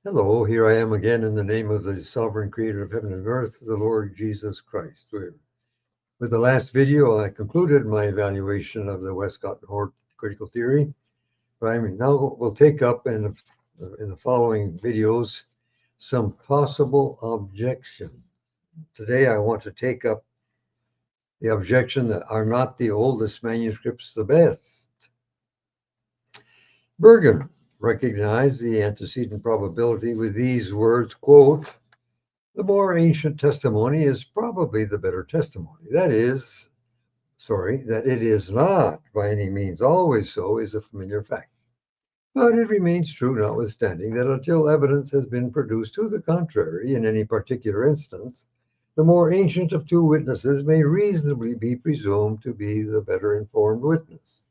Hello, here I am again in the name of the sovereign creator of heaven and earth, the Lord Jesus Christ. With the last video, I concluded my evaluation of the Westcott and Hort critical theory. But now we'll take up in the following videos some possible objection. Today, I want to take up the objection that are not the oldest manuscripts the best. Bergen recognized the antecedent probability with these words, quote, "The more ancient testimony is probably the better testimony. That it is not by any means always so is a familiar fact. But it remains true, notwithstanding, that until evidence has been produced to the contrary in any particular instance, the more ancient of two witnesses may reasonably be presumed to be the better informed witness."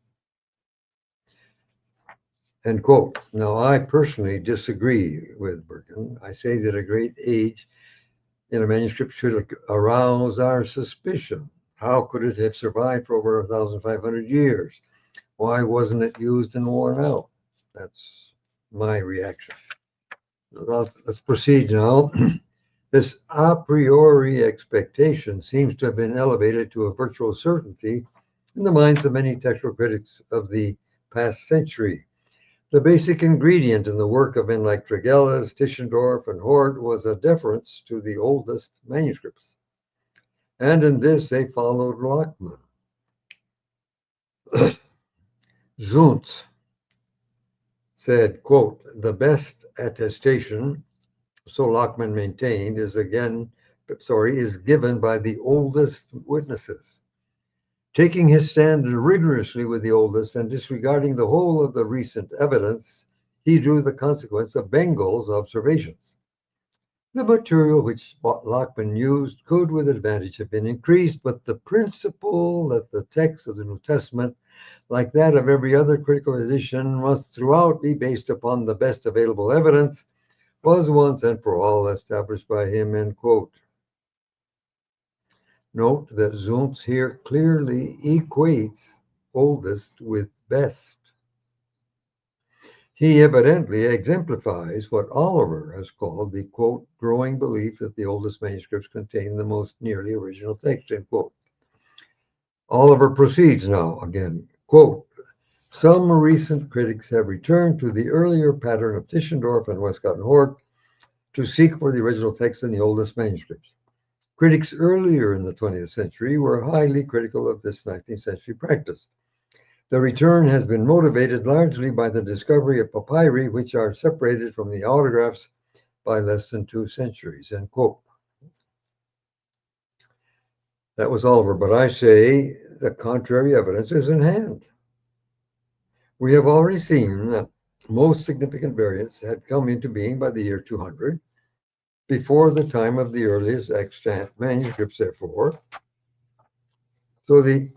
End quote. Now, I personally disagree with Bergen. I say that a great age in a manuscript should arouse our suspicion. How could it have survived for over 1,500 years? Why wasn't it used and worn out? That's my reaction. Let's proceed now. This a priori expectation seems to have been elevated to a virtual certainty in the minds of many textual critics of the past century. The basic ingredient in the work of men like Tregelles, Tischendorf, and Hort was a deference to the oldest manuscripts. And in this they followed Lachmann. Zuntz said, quote, "The best attestation," so Lachmann maintained, is given by the oldest witnesses. Taking his stand rigorously with the oldest and disregarding the whole of the recent evidence, he drew the consequence of Bengal's observations. The material which Lachmann used could with advantage have been increased, but the principle that the text of the New Testament, like that of every other critical edition, must throughout be based upon the best available evidence was once and for all established by him, end quote. Note that Zuntz here clearly equates oldest with best. He evidently exemplifies what Oliver has called the, quote, "growing belief that the oldest manuscripts contain the most nearly original text," end quote. Oliver proceeds now again, quote, "Some recent critics have returned to the earlier pattern of Tischendorf and Westcott and Hort to seek for the original text in the oldest manuscripts. Critics earlier in the 20th century were highly critical of this 19th century practice. The return has been motivated largely by the discovery of papyri, which are separated from the autographs by less than 2 centuries," end quote. That was Oliver, but I say the contrary evidence is in hand. We have already seen that most significant variants had come into being by the year 200, before the time of the earliest extant manuscripts, therefore. So the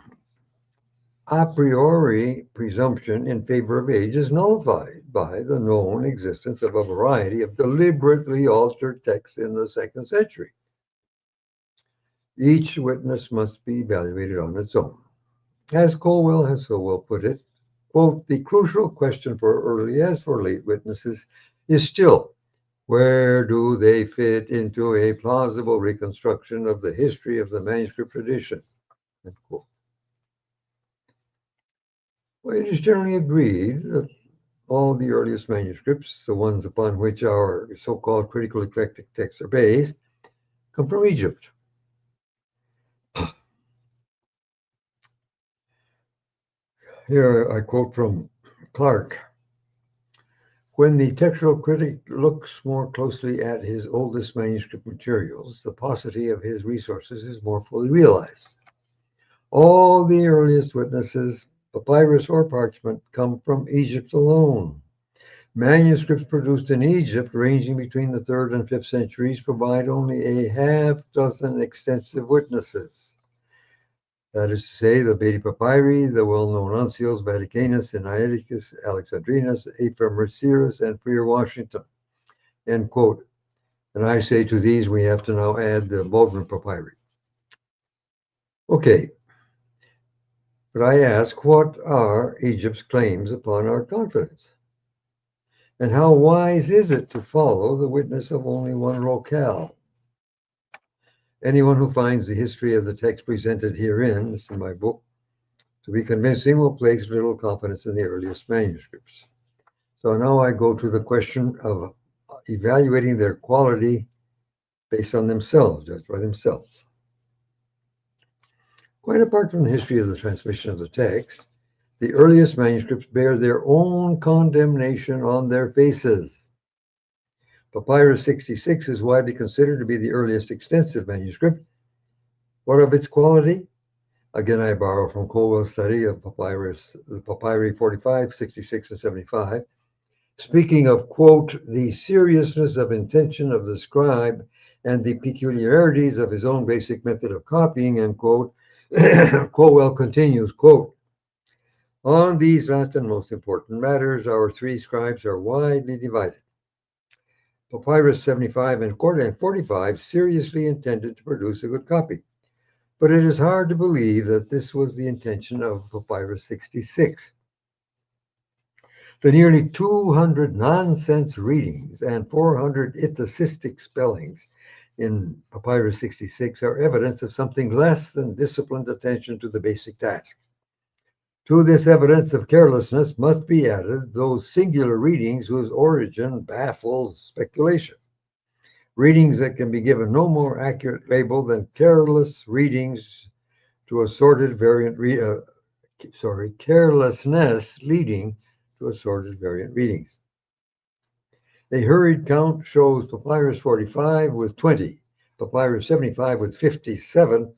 a priori presumption in favor of age is nullified by the known existence of a variety of deliberately altered texts in the 2nd century. Each witness must be evaluated on its own. As Colwell has so well put it, quote, "The crucial question for early as for late witnesses is still, where do they fit into a plausible reconstruction of the history of the manuscript tradition?" End quote. Well, it is generally agreed that all the earliest manuscripts, the ones upon which our so-called critical eclectic texts are based, come from Egypt. Here I quote from Clark. "When the textual critic looks more closely at his oldest manuscript materials, the paucity of his resources is more fully realized. All the earliest witnesses, papyrus or parchment, come from Egypt alone. Manuscripts produced in Egypt, ranging between the 3rd and 5th centuries, provide only a half dozen extensive witnesses. That is to say, the Beatty Papyri, the well-known Uncials, Vaticanus, Sinaiticus, Alexandrinus, Ephemercyrus, and Freer Washington," end quote. And I say to these, we have to now add the Bodmer Papyri. Okay, but I ask, what are Egypt's claims upon our confidence? And how wise is it to follow the witness of only one locale? Anyone who finds the history of the text presented herein, this is in my book, to be convincing will place little confidence in the earliest manuscripts. So now I go to the question of evaluating their quality based on themselves, judged by themselves. Quite apart from the history of the transmission of the text, the earliest manuscripts bear their own condemnation on their faces. Papyrus 66 is widely considered to be the earliest extensive manuscript. What of its quality? Again, I borrow from Colwell's study of the Papyri 45, 66, and 75. Speaking of, quote, the seriousness of intention of the scribe and the peculiarities of his own basic method of copying, end quote, Colwell continues, quote, on these last and most important matters, our three scribes are widely divided. Papyrus 75 and 45 seriously intended to produce a good copy, but it is hard to believe that this was the intention of Papyrus 66. The nearly 200 nonsense readings and 400 itacistic spellings in Papyrus 66 are evidence of something less than disciplined attention to the basic task. To this evidence of carelessness must be added those singular readings whose origin baffles speculation. Readings that can be given no more accurate label than careless readings to assorted variant carelessness leading to assorted variant readings. A hurried count shows Papyrus 45 with 20, Papyrus 75 with 57,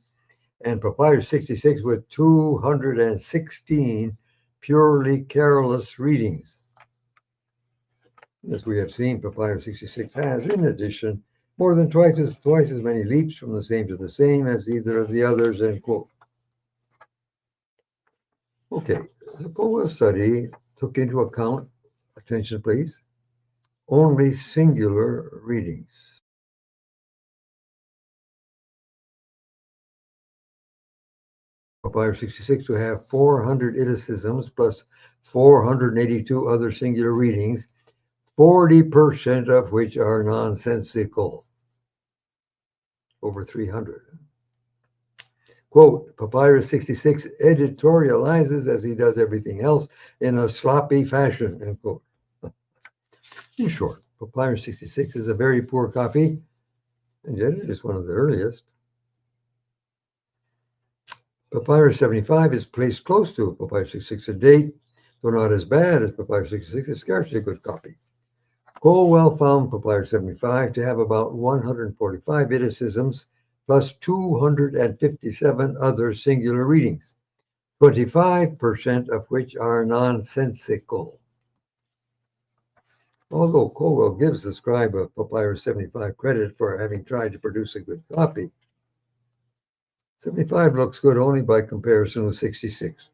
and Papyrus 66 with 216 purely careless readings. As we have seen, Papyrus 66 has, in addition, more than twice as many leaps from the same to the same as either of the others, end quote. Okay, the Colwell study took into account, attention please, only singular readings. Papyrus 66 to have 400 itacisms plus 482 other singular readings, 40% of which are nonsensical. Over 300. Quote, Papyrus 66 editorializes, as he does everything else, in a sloppy fashion, end quote. In short, Papyrus 66 is a very poor copy, and yet it is one of the earliest. Papyrus 75 is placed close to Papyrus 66 in date, though not as bad as Papyrus 66, it's scarcely a good copy. Colwell found Papyrus 75 to have about 145 itacisms plus 257 other singular readings, 25% of which are nonsensical. Although Colwell gives the scribe of Papyrus 75 credit for having tried to produce a good copy, 75 looks good only by comparison with 66.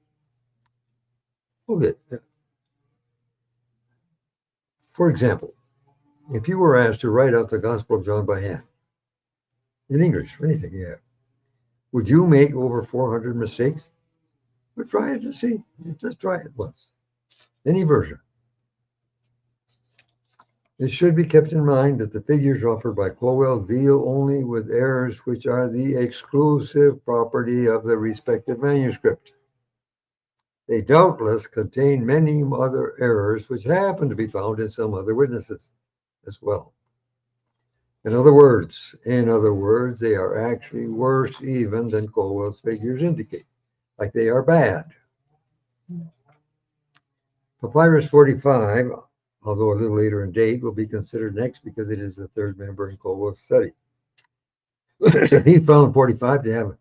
Okay. For example, if you were asked to write out the Gospel of John by hand, in English, anything you have, would you make over 400 mistakes? But try it to see. Just try it once. Any version. It should be kept in mind that the figures offered by Colwell deal only with errors which are the exclusive property of the respective manuscript. They doubtless contain many other errors which happen to be found in some other witnesses as well. In other words, they are actually worse even than Colwell's figures indicate, like they are bad. Papyrus 45, although a little later in date, will be considered next because it is the third member in Colwell's study. He found 45 to have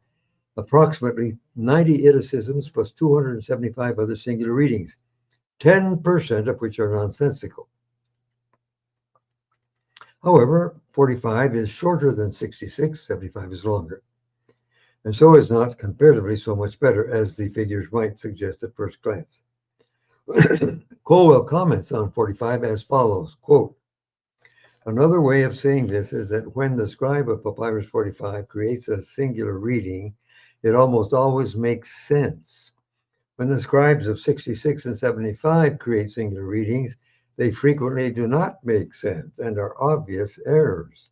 approximately 90 itacisms plus 275 other singular readings, 10% of which are nonsensical. However, 45 is shorter than 66, 75 is longer, and so is not comparatively so much better as the figures might suggest at first glance. Colwell comments on 45 as follows, quote, another way of saying this is that when the scribe of Papyrus 45 creates a singular reading, it almost always makes sense. When the scribes of 66 and 75 create singular readings, They frequently do not make sense and are obvious errors.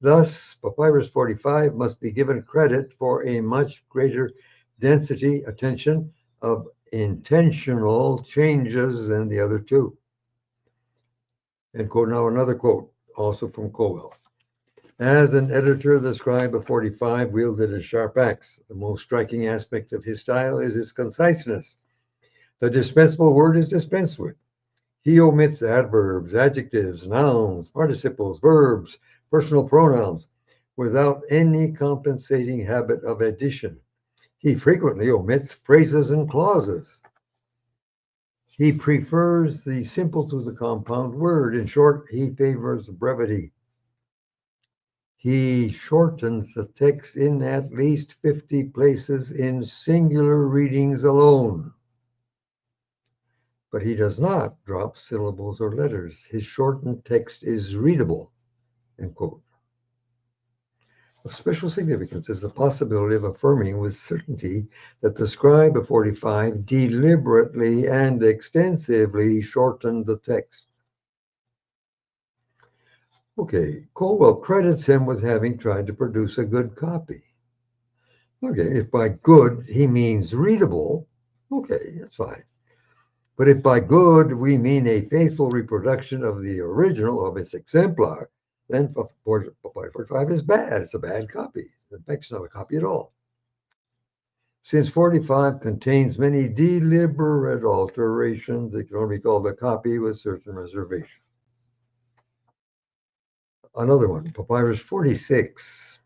Thus, Papyrus 45 must be given credit for a much greater density, attention, of intentional changes than the other two. And quote now another quote, also from Colwell. As an editor, the scribe of 45 wielded a sharp axe. The most striking aspect of his style is its conciseness. The dispensable word is dispensed with. He omits adverbs, adjectives, nouns, participles, verbs, personal pronouns, without any compensating habit of addition. He frequently omits phrases and clauses. He prefers the simple to the compound word. In short, he favors brevity. He shortens the text in at least 50 places in singular readings alone. But he does not drop syllables or letters. His shortened text is readable, end quote. Of special significance is the possibility of affirming with certainty that the scribe of 45 deliberately and extensively shortened the text. Okay, Colwell credits him with having tried to produce a good copy. Okay, if by good he means readable, okay, that's fine. But if by good we mean a faithful reproduction of the original of its exemplar, then Papyrus 45 is bad. It's a bad copy. In fact, it's not a copy at all. Since 45 contains many deliberate alterations, it can only be called a copy with certain reservations. Another one, Papyrus 46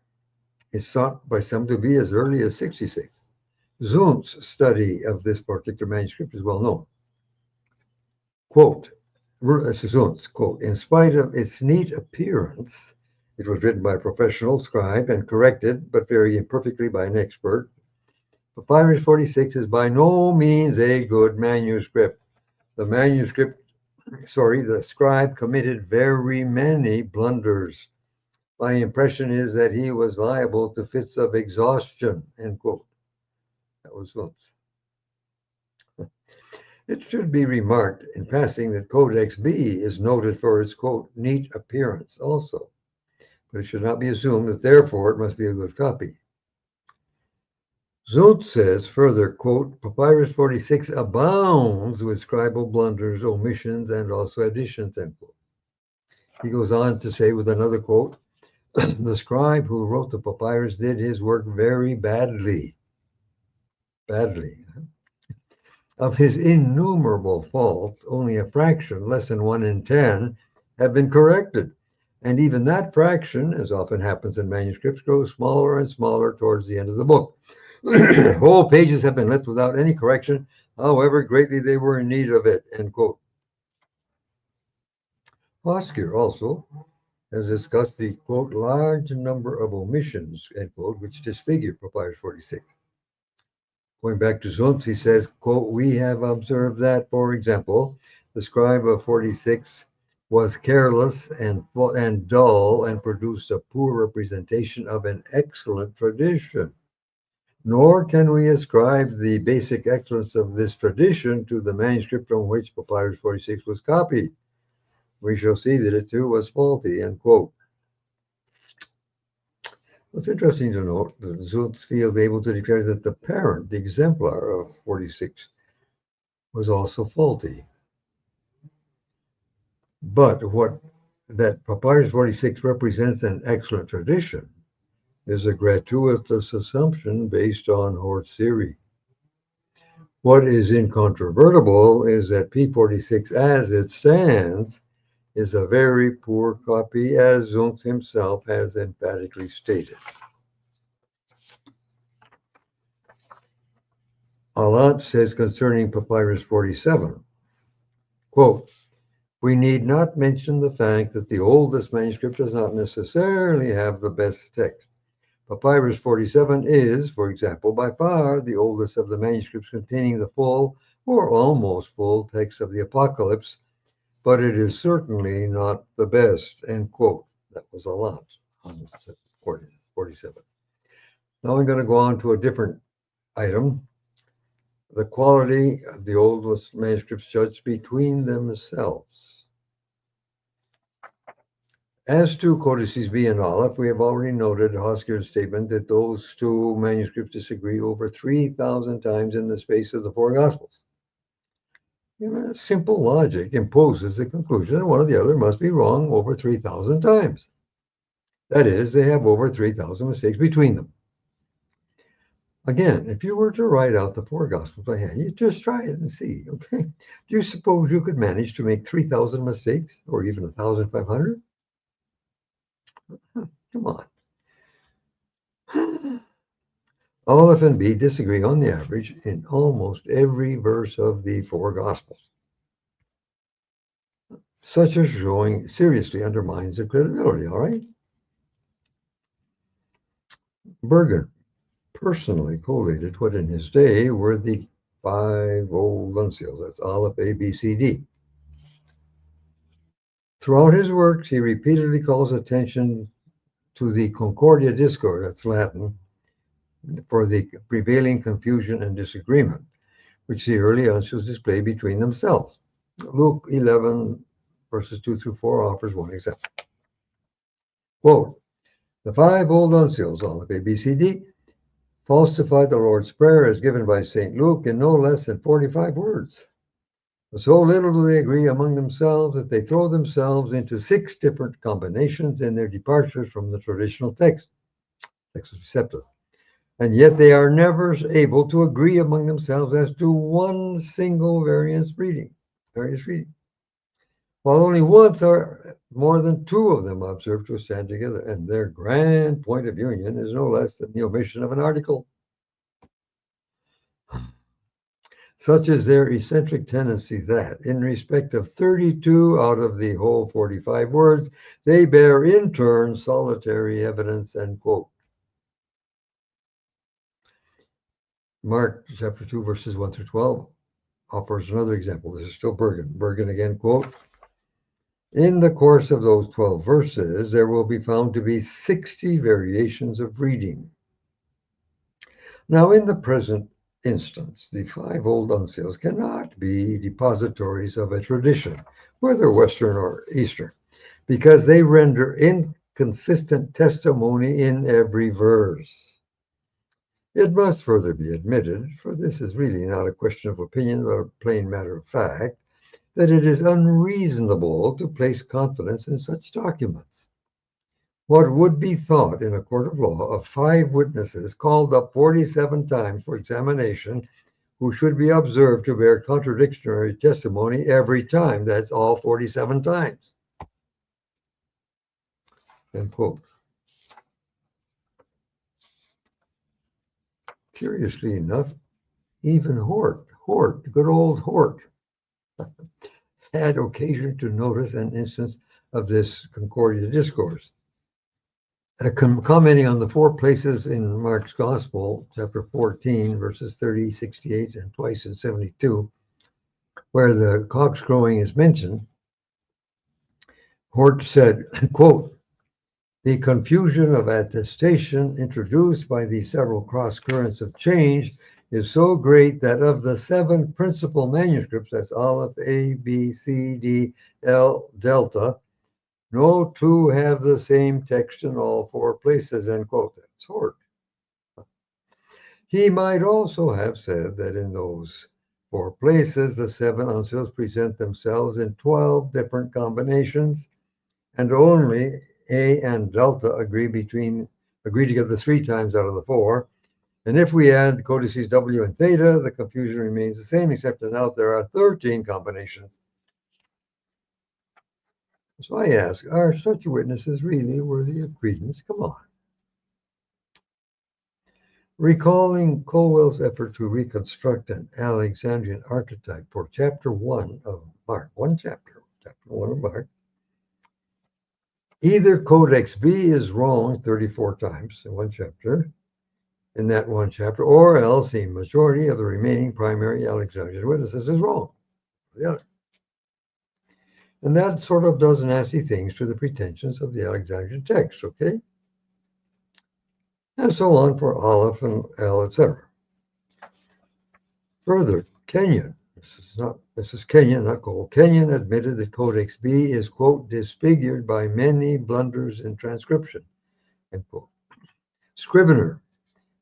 is thought by some to be as early as 66. Zundt's study of this particular manuscript is well known. Quote, Zundt's quote, in spite of its neat appearance, it was written by a professional scribe and corrected, but very imperfectly, by an expert. Papyrus 46 is by no means a good manuscript. The scribe committed very many blunders. My impression is that he was liable to fits of exhaustion, end quote. That was Zundt's. It should be remarked in passing that Codex B is noted for its, quote, neat appearance also, but it should not be assumed that therefore it must be a good copy. Zundt says further, quote, Papyrus 46 abounds with scribal blunders, omissions, and also additions, end quote. He goes on to say with another quote, the scribe who wrote the papyrus did his work very badly. Badly. Of his innumerable faults, only a fraction, less than 1 in 10, have been corrected. And even that fraction, as often happens in manuscripts, grows smaller and smaller towards the end of the book. Whole pages have been left without any correction, however greatly they were in need of it, end quote. Hoskier also has discussed the, quote, large number of omissions, end quote, which disfigure Papyrus 46. Going back to Zundt, he says, quote, we have observed that, for example, the scribe of 46 was careless and dull and produced a poor representation of an excellent tradition. Nor can we ascribe the basic excellence of this tradition to the manuscript on which Papyrus 46 was copied. We shall see that it too was faulty, end quote. It's interesting to note that Zundt feels able to declare that the parent, the exemplar of 46, was also faulty. But that Papyrus 46 represents an excellent tradition is a gratuitous assumption based on Hort's theory. What is incontrovertible is that P46, as it stands, is a very poor copy, as Zundt himself has emphatically stated. Allant says concerning Papyrus 47, quote, we need not mention the fact that the oldest manuscript does not necessarily have the best text. Papyrus 47 is, for example, by far the oldest of the manuscripts containing the full or almost full text of the Apocalypse, but it is certainly not the best, end quote. That was Allant on 47. Now I'm going to go on to a different item. The quality of the oldest manuscripts judged between themselves. As to codices B and Aleph, we have already noted Hosker's statement that those two manuscripts disagree over 3,000 times in the space of the four Gospels. Simple logic imposes the conclusion that one or the other must be wrong over 3,000 times. That is, they have over 3,000 mistakes between them. Again, if you were to write out the four Gospels by hand, you just try it and see, okay? Do you suppose you could manage to make 3,000 mistakes or even 1,500? Come on. Aleph and B disagree on the average in almost every verse of the four Gospels. Such a showing seriously undermines their credibility, all right? Bergen personally collated what in his day were the five old uncials. That's Aleph, A, B, C, D. Throughout his works, he repeatedly calls attention to the Concordia Discord, that's Latin, for the prevailing confusion and disagreement, which the early uncials display between themselves. Luke 11, verses 2 through 4 offers one example. Quote, the five old uncials, Aleph, A, B, C, D, falsify the Lord's Prayer as given by St. Luke in no less than 45 words. So little do they agree among themselves that they throw themselves into 6 different combinations in their departures from the traditional text, Textus Receptus. And yet they are never able to agree among themselves as to one single various reading. While only once are more than 2 of them observed to stand together, and their grand point of union is no less than the omission of an article. Such is their eccentric tendency that, in respect of 32 out of the whole 45 words, they bear in turn solitary evidence, end quote. Mark chapter 2, verses 1 through 12 offers another example. This is still Bergen. Bergen again, quote, in the course of those 12 verses, there will be found to be 60 variations of reading. Now, in the present instance, the 5 old uncials cannot be depositories of a tradition, whether Western or Eastern, because they render inconsistent testimony in every verse. It must further be admitted, for this is really not a question of opinion, but a plain matter of fact, that it is unreasonable to place confidence in such documents. What would be thought in a court of law of 5 witnesses called up 47 times for examination who should be observed to bear contradictory testimony every time? That's all 47 times. End quote. Curiously enough, even Hort, good old Hort, had occasion to notice an instance of this Concordia discourse. Commenting on the 4 places in Mark's Gospel, chapter 14, verses 30, 68, and twice in 72, where the cocks crowing is mentioned, Hort said, quote, the confusion of attestation introduced by the several cross currents of change is so great that of the 7 principal manuscripts, that's Aleph, A, B, C, D, L, Delta, no 2 have the same text in all 4 places, end quote. That's Hort. He might also have said that in those 4 places, the 7 uncials present themselves in 12 different combinations, and only A and Delta agree together 3 times out of the 4. And if we add the codices W and Theta, the confusion remains the same, except that now there are 13 combinations. So I ask, are such witnesses really worthy of credence? Come on. Recalling Colwell's effort to reconstruct an Alexandrian archetype for chapter 1 of Mark, chapter 1 of Mark, either Codex B is wrong 34 times in that one chapter, or else the majority of the remaining primary Alexandrian witnesses is wrong. Yeah. And that sort of does nasty things to the pretensions of the Alexandrian text, okay? And so on for Aleph and L, etc. Further, Kenyon, This is Kenyon, not Cole. Kenyon admitted that Codex B is, quote, disfigured by many blunders in transcription, end quote. Scrivener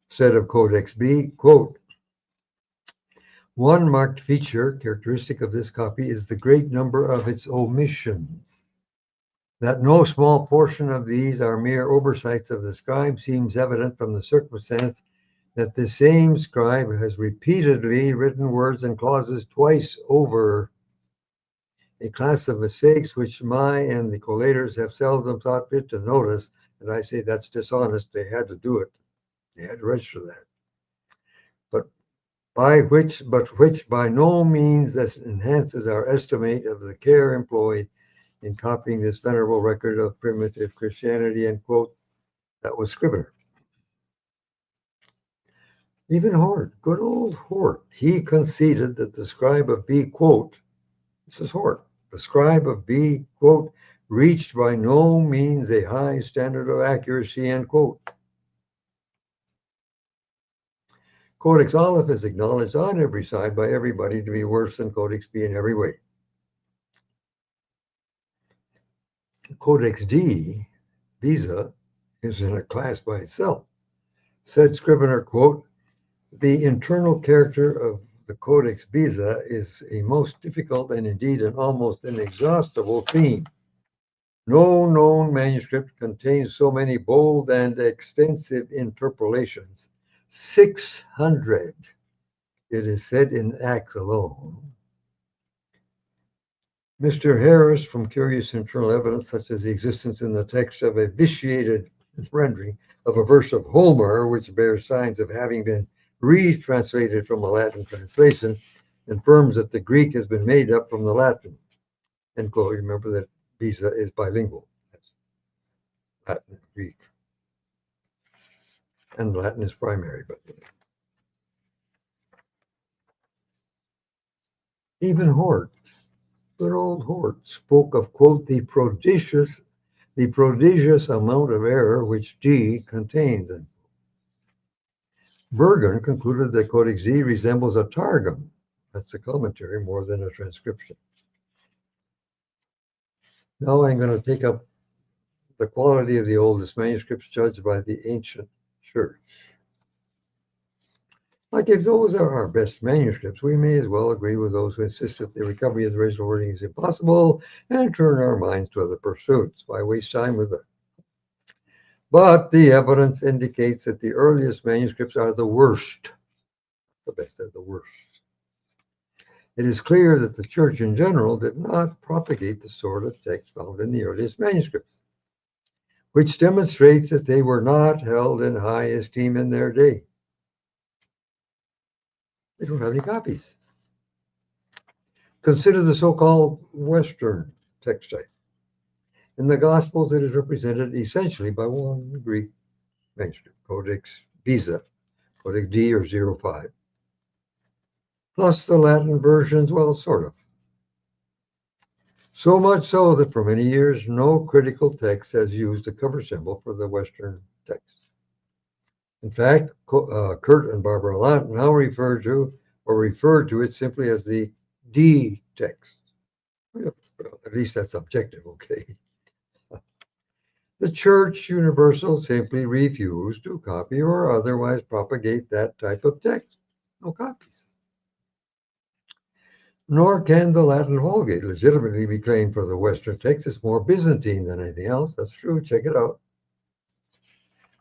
said of Codex B, quote, one marked feature characteristic of this copy is the great number of its omissions. That no small portion of these are mere oversights of the scribe seems evident from the circumstance that the same scribe has repeatedly written words and clauses twice over, a class of mistakes which my and the collators have seldom thought fit to notice. And I say that's dishonest. They had to do it. They had to register that. Which by no means this enhances our estimate of the care employed in copying this venerable record of primitive Christianity, end quote. That was Scrivener. Even Hort, good old Hort, he conceded that the scribe of B, quote, this is Hort, the scribe of B, quote, reached by no means a high standard of accuracy, end quote. Codex Aleph is acknowledged on every side by everybody to be worse than Codex B in every way. Codex D, Visa, is in a class by itself. Said Scrivener, quote, the internal character of the Codex Visa is a most difficult and indeed an almost inexhaustible theme. No known manuscript contains so many bold and extensive interpolations. 600, it is said in Acts alone. Mr. Harris, from curious internal evidence, such as the existence in the text of a vitiated rendering of a verse of Homer, which bears signs of having been retranslated from a Latin translation, confirms that the Greek has been made up from the Latin. End quote. Remember that Visa is bilingual. That's Latin and Greek. And Latin is primary, but even Hort, good old Hort, spoke of, quote, the prodigious amount of error which D contains. And Bergen concluded that Codex D resembles a Targum, that's a commentary, more than a transcription. Now I'm going to take up the quality of the oldest manuscripts judged by the ancient church. Like if those are our best manuscripts, we may as well agree with those who insist that the recovery of the original wording is impossible and turn our minds to other pursuits. Why waste time with it? But the evidence indicates that the earliest manuscripts are the worst. The best are the worst. It is clear that the church in general did not propagate the sort of text found in the earliest manuscripts, which demonstrates that they were not held in high esteem in their day. They don't have any copies. Consider the so-called Western text type. In the Gospels, it is represented essentially by one Greek manuscript, Codex Visa, Codex D or 05, plus the Latin versions, well, sort of. So much so that for many years, no critical text has used the cover symbol for the Western text. In fact, Kurt and Barbara Lant now refer to it simply as the D text. Well, at least that's objective, okay? The Church Universal simply refused to copy or otherwise propagate that type of text. No copies. Nor can the Latin Vulgate legitimately be claimed for the Western text. It's more Byzantine than anything else. That's true. Check it out.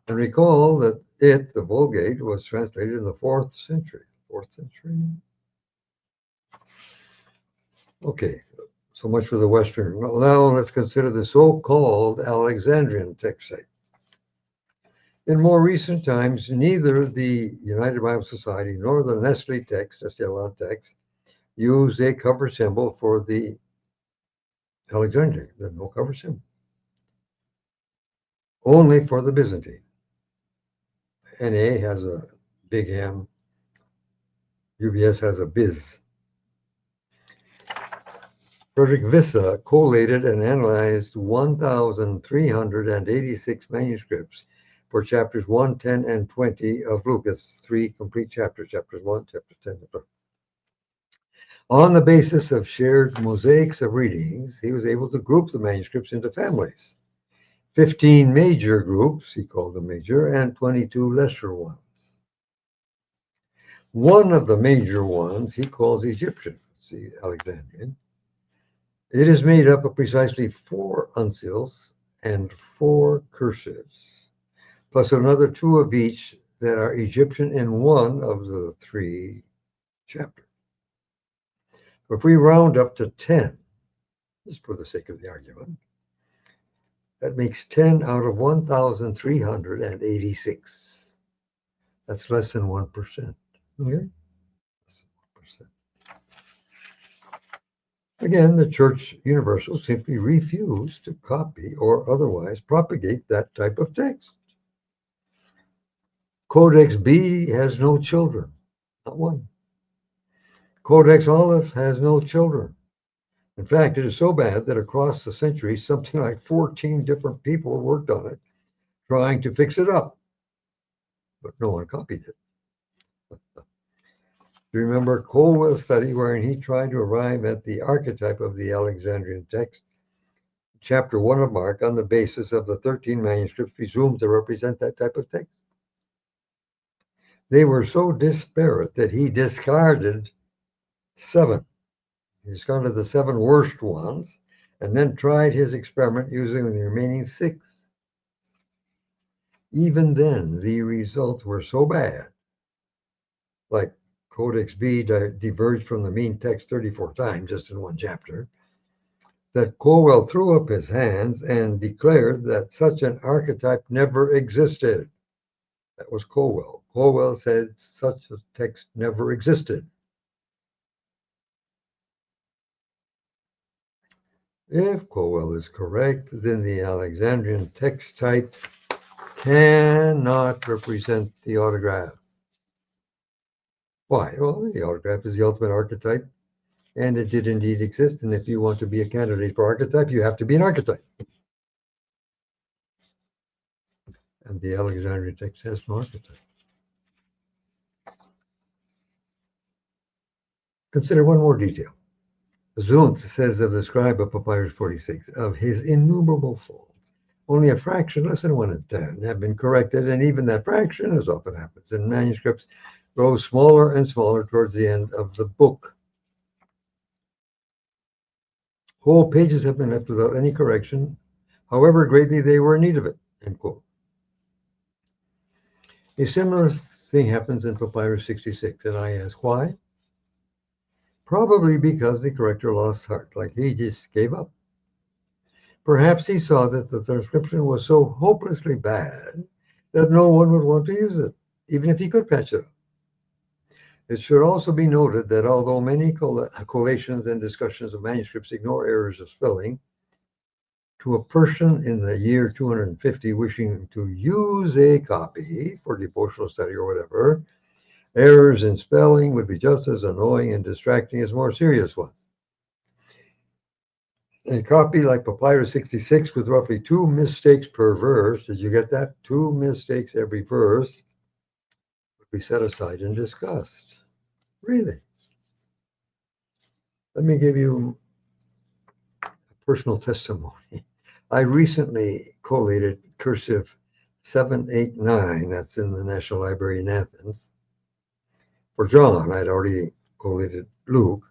And recall that the Vulgate, was translated in the 4th century. 4th century? Okay, so much for the Western. Now let's consider the so-called Alexandrian text site. In more recent times, neither the United Bible Society nor the Nestle text, Nestle text, use a cover symbol for the Alexandrian. There's no cover symbol. Only for the Byzantine. NA has a big M. UBS has a biz. Frederick Vissa collated and analyzed 1,386 manuscripts for chapters 1, 10, and 20 of Lucas, 3 complete chapters, chapters 1, chapter 10. On the basis of shared mosaics of readings, he was able to group the manuscripts into families. 15 major groups, he called them major, and 22 lesser ones. One of the major ones he calls Egyptian, the Alexandrian. It is made up of precisely 4 uncials and 4 cursives, plus another 2 of each that are Egyptian in one of the 3 chapters. If we round up to 10, just for the sake of the argument, that makes 10 out of 1,386. That's less than 1%. Okay? Less than 1%. Again, the Church Universal simply refused to copy or otherwise propagate that type of text. Codex B has no children, not one. Codex Aleph has no children. In fact, it is so bad that across the centuries, something like 14 different people worked on it, trying to fix it up, but no one copied it. Do you remember Colwell's study wherein he tried to arrive at the archetype of the Alexandrian text, chapter 1 of Mark, on the basis of the 13 manuscripts presumed to represent that type of text? They were so disparate that he discarded 7. He discarded the 7 worst ones and then tried his experiment using the remaining 6. Even then, the results were so bad, like Codex B diverged from the mean text 34 times just in one chapter, that Colwell threw up his hands and declared that such an archetype never existed. That was Colwell. Colwell said such a text never existed. If Colwell is correct, then the Alexandrian text type cannot represent the autograph. Why? Well, the autograph is the ultimate archetype, and it did indeed exist. And if you want to be a candidate for archetype, you have to be an archetype. And the Alexandrian text has no archetype. Consider one more detail. Zuntz says of the scribe of Papyrus 46, of his innumerable folds, only a fraction, less than 1 in 10, have been corrected, and even that fraction, as often happens in manuscripts, grows smaller and smaller towards the end of the book. Whole pages have been left without any correction, however greatly they were in need of it, end quote. A similar thing happens in Papyrus 66, and I ask why? Probably because the corrector lost heart, like he just gave up. Perhaps he saw that the transcription was so hopelessly bad that no one would want to use it, even if he could patch it up. It should also be noted that although many collations and discussions of manuscripts ignore errors of spelling, to a person in the year 250 wishing to use a copy for devotional study or whatever, errors in spelling would be just as annoying and distracting as more serious ones. A copy like Papyrus 66 with roughly 2 mistakes per verse, did you get that? 2 mistakes every verse, would be set aside and discussed. Really? Let me give you a personal testimony. I recently collated cursive 789, that's in the National Library in Athens. For John, I'd already collated Luke.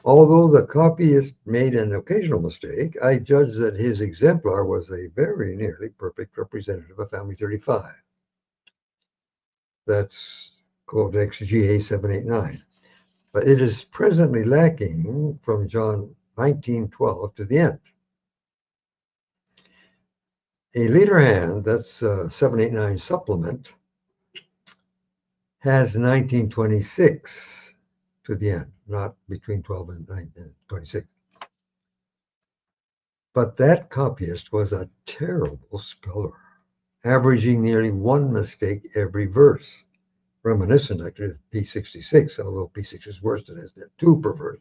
Although the copyist made an occasional mistake, I judged that his exemplar was a very nearly perfect representative of Family 35. That's Codex GA 789. But it is presently lacking from John 19:12 to the end. A later hand, that's 789 supplement, has 1926 to the end, not between 12 and 26. But that copyist was a terrible speller, averaging nearly 1 mistake every verse, reminiscent actually of P66, although P6 is worse than has 2 per verse.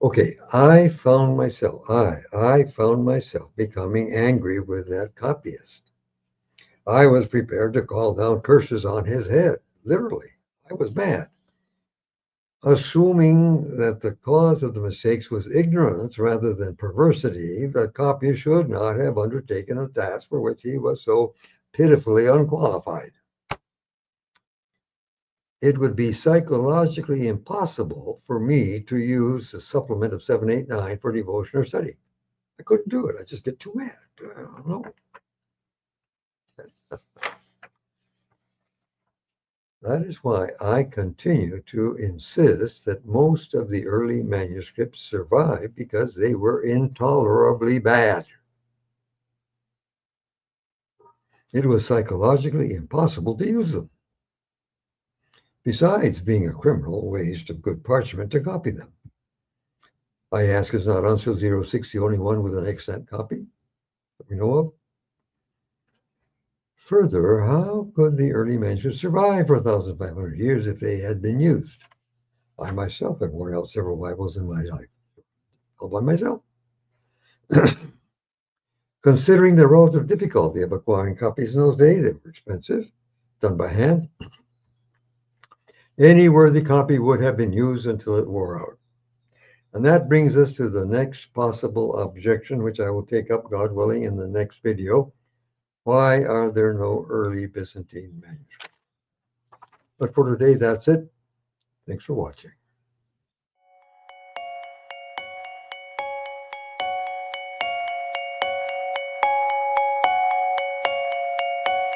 Okay, I found myself becoming angry with that copyist. I was prepared to call down curses on his head, literally. I was mad. Assuming that the cause of the mistakes was ignorance rather than perversity, the copy should not have undertaken a task for which he was so pitifully unqualified. It would be psychologically impossible for me to use the supplement of 789 for devotion or study. I couldn't do it. I just get too mad. I don't know. That is why I continue to insist that most of the early manuscripts survived because they were intolerably bad. It was psychologically impossible to use them. Besides being a criminal waste of good parchment to copy them. I ask, is not Uncial 06 the only one with an extant copy that we know of? Further, how could the early manuscripts survive for 1,500 years if they had been used? I myself have worn out several Bibles in my life, all by myself. Considering the relative difficulty of acquiring copies in those days, they were expensive, done by hand. Any worthy copy would have been used until it wore out. And that brings us to the next possible objection, which I will take up, God willing, in the next video. Why are there no early Byzantine manuscripts? But for today, that's it. Thanks for watching.